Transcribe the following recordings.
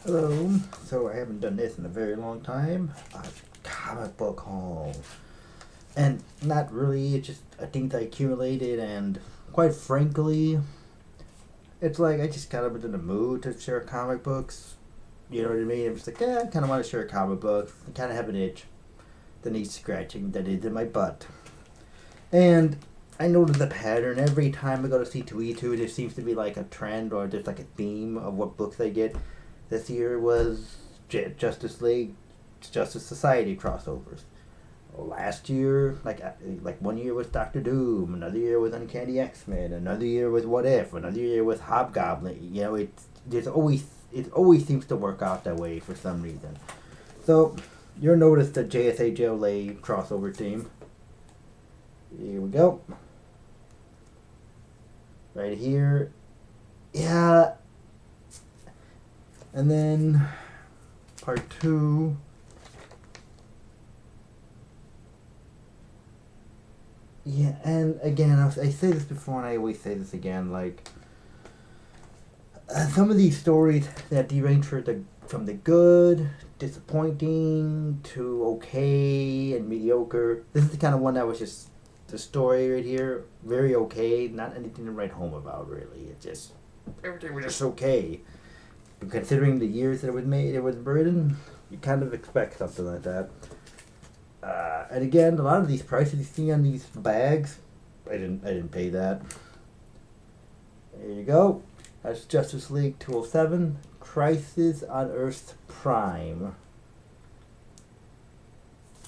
Hello. So I haven't done this in a very long time. A comic book haul, and not really. It's just things I accumulated, and quite frankly, it's like I just kind of been in the mood to share comic books. You know what I mean? I'm just like, yeah, I kind of want to share a comic book. I kind of have an itch that needs scratching that is in my butt, and I noticed the pattern every time I go to C2E2. There seems to be like a trend or just like a theme of what books I get. This year was Justice League, Justice Society crossovers. Last year, like 1 year was Doctor Doom, another year was Uncanny X Men, another year was What If, another year was Hobgoblin. You know, it always seems to work out that way for some reason. So you'll notice the JSA JLA crossover theme. Here we go. Right here. Yeah. And then part two. Yeah, and again, I say this before, and I always say this again. Like some of these stories that range from the good, disappointing to okay and mediocre. This is the kind of one that was just the story right here, very okay, not anything to write home about really. It just everything was just okay. But considering the years that it was written, you kind of expect something like that. And again, a lot of these prices you see on these bags, I didn't pay that. There you go. That's Justice League 207, Crisis on Earth Prime.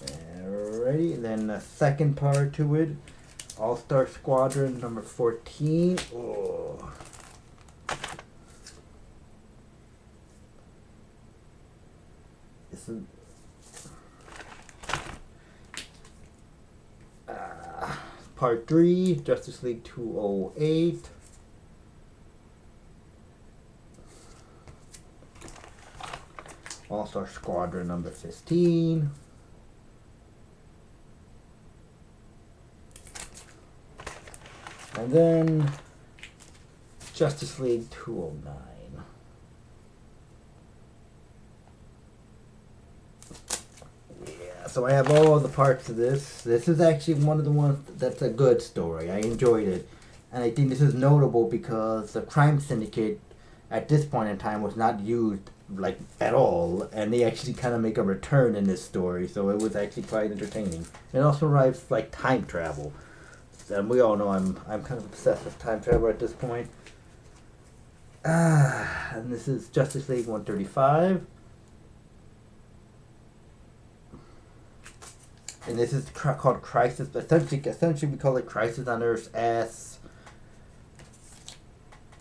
Alrighty, and then the second part to it, All Star Squadron number 14. Oh. This is. Part 3, Justice League 208. All Star Squadron number 15. And then Justice League 209. Yeah, so I have all the parts of this. This is actually one of the ones that's a good story. I enjoyed it. And I think this is notable because the crime syndicate at this point in time was not used like at all, and they actually kind of make a return in this story, so it was actually quite entertaining. It also arrives like time travel, and we all know I'm kind of obsessed with time travel at this point. And this is Justice League 135. And this is called Crisis. Essentially, we call it Crisis on Earth S.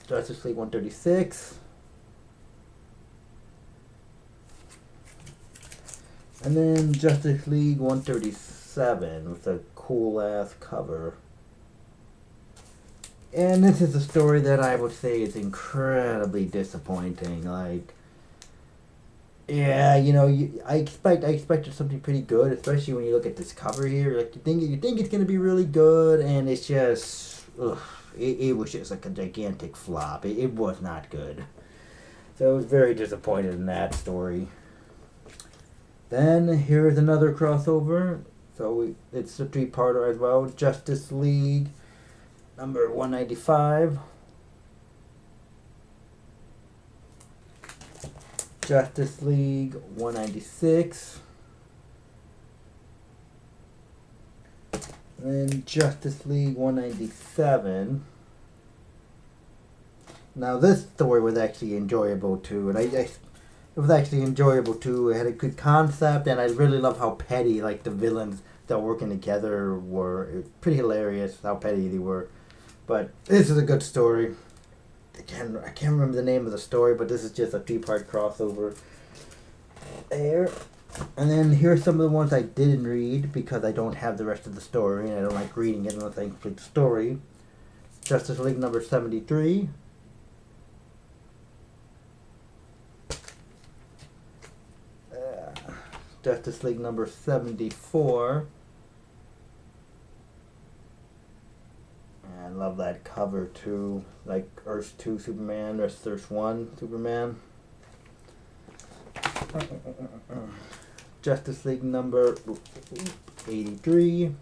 Justice League 136. And then Justice League 137 with a cool ass cover. And this is a story that I would say is incredibly disappointing. Like, yeah, you know, I expected something pretty good, especially when you look at this cover here. Like, you think it's gonna be really good, and it's just, ugh, it was just like a gigantic flop. It was not good. So I was very disappointed in that story. Then here's another crossover. It's a three-parter as well. Justice League number 195. Justice League 196. And then Justice League 197. Now this story was actually enjoyable too, and it was actually enjoyable too. It had a good concept, and I really love how petty like the villains that were working together were. It was pretty hilarious how petty they were. But this is a good story. I can't remember the name of the story, but this is just a three-part crossover. There. And then here's some of the ones I didn't read because I don't have the rest of the story and I don't like reading it unless I complete the story. Justice League number 73. Justice League number 74. I love that cover too. Like Earth 2 Superman, Earth 1 Superman. Justice League number 83.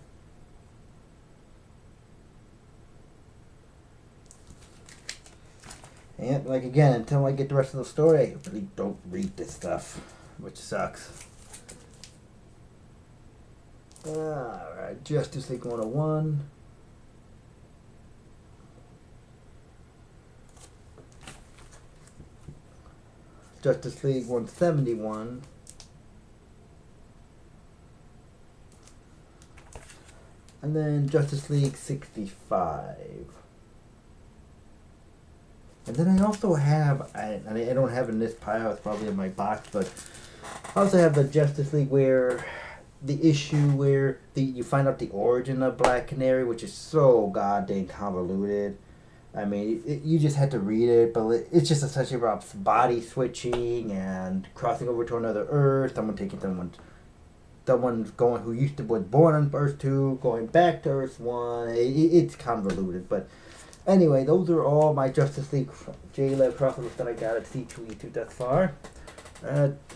And like again, until I get the rest of the story, I really don't read this stuff, which sucks. Alright, Justice League 101. Justice League 171. And then Justice League 65. And then I also have, I don't have it in this pile, it's probably in my box, but I also have the Justice League where the issue where you find out the origin of Black Canary, which is so goddamn convoluted. I mean, you just had to read it, but it's just essentially about body switching and crossing over to another Earth, someone going who used to was born on Earth 2, going back to Earth 1. It's convoluted, but anyway, those are all my Justice League J-Lev crossovers that I got at C2E2 thus far.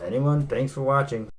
Anyone, thanks for watching.